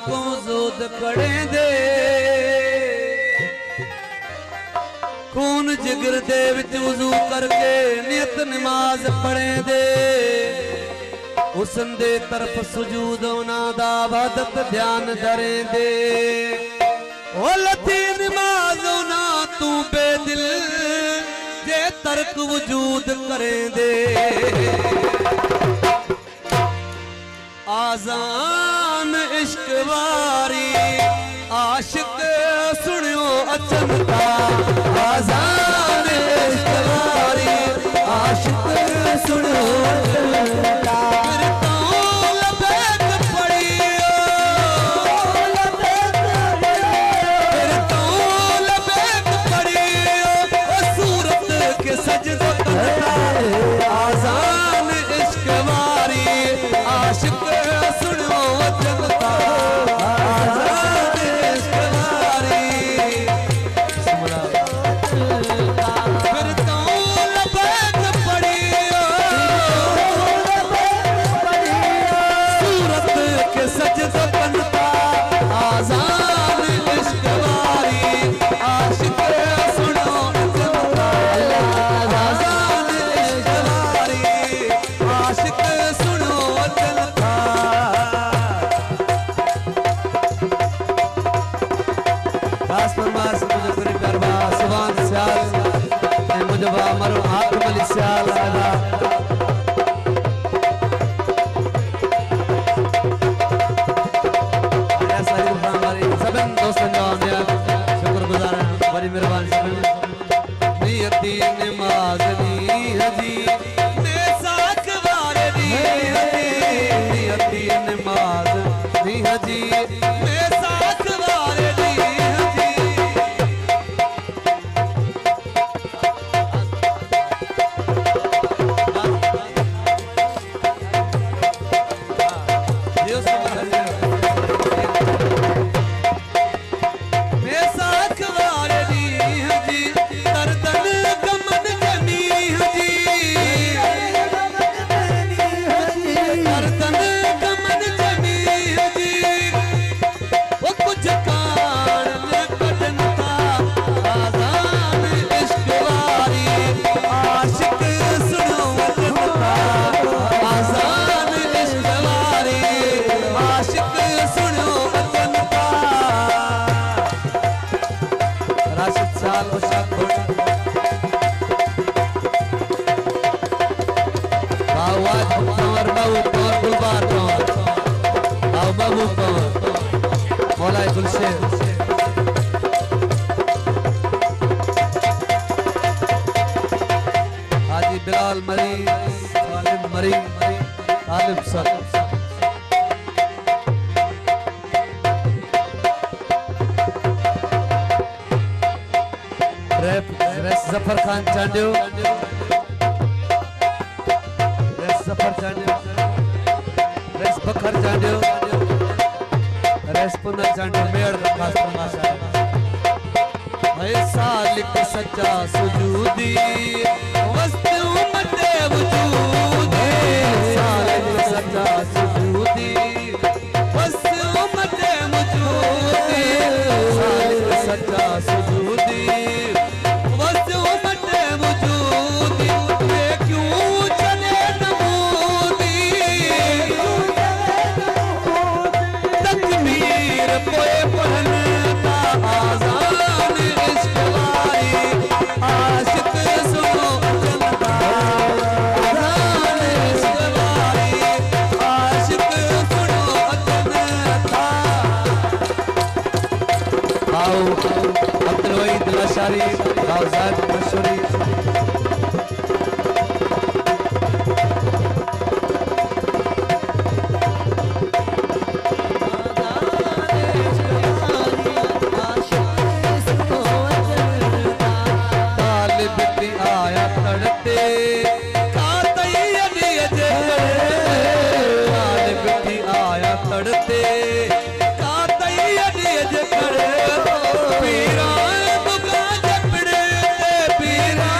को जोद कड़े दे खून जिगर दे विच वजू करके नियत नमाज पढ़े दे हुस्न दे तरफ सुजूद उना दा इबादत ध्यान धरे दे ओ लती नमाज उना तू बेदिल जे तर्क वजूद करे दे आजान इश्क वारी आशिक सुनियो अचनता आजान इश्क वारी आशिक सुनियो अचनता आजान इश्क वारी आशिक सुनो जनता आजान इश्क वारी फिर तो लबैक पड़ी सूरत के सजदो बनता आजान इश्क वारी आशिक सुनो जनता आजान इश्क वारी आशिक सुनो जनता रास मुझे करी करवा सुभान स्याल मुझे मरो हाथ मली स्याल आदा ऐसा ही हमारी सबन दोस्तों जो मैं शुक्रगुजार हैं बड़ी मेहरबानी सबन नियति नमाज नी हजी ने साख वारे दी नियति नमाज नी हजी ने साख वारे दी हजी जियो समझ मैं साख वारे दी हजी दर्दन गमन जनी हजी दर्दन गमन जनी हजी वो कुछ कान कटन था आजान इश्क वारी आशिक सुनो जनता आजान इश्क वारी आशिक सुनो जनता राशिद साल उशाक बावाज कंवर बाबू कंवर गुलबार कंवर आओ बाबू कंवर मौलाए गुलशेर हाजी बिलाल मरी सालिम मरी तालिब सर जफर खान चांडियो जफर चांडियो बखर चांडियो पुनः चांडियो मेड़ का खास तमाशा है सालिक सच्चा सुजूदी वस्त उम्मते वजूदी सालिक सच्चा सुजूदी वस्त उम्मते वजूदी सालिक सच्चा सुजूदी शारी बावजाद मशहूरी तालिब की आया तड़ते तालिब की आया तड़ते पीरा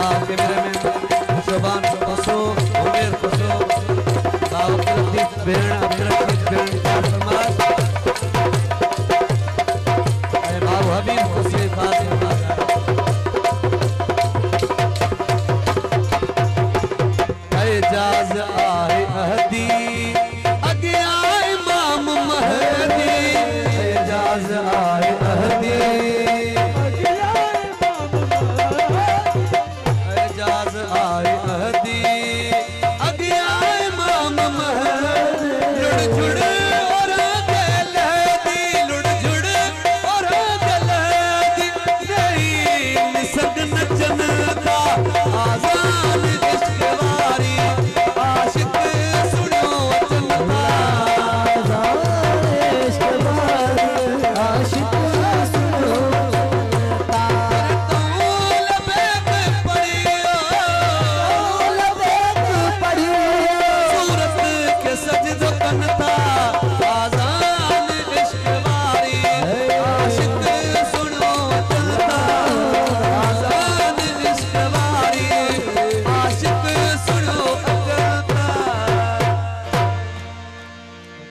आपके मेरे में शोभान खुशो उमेर खुशो सावक लतीफ भेण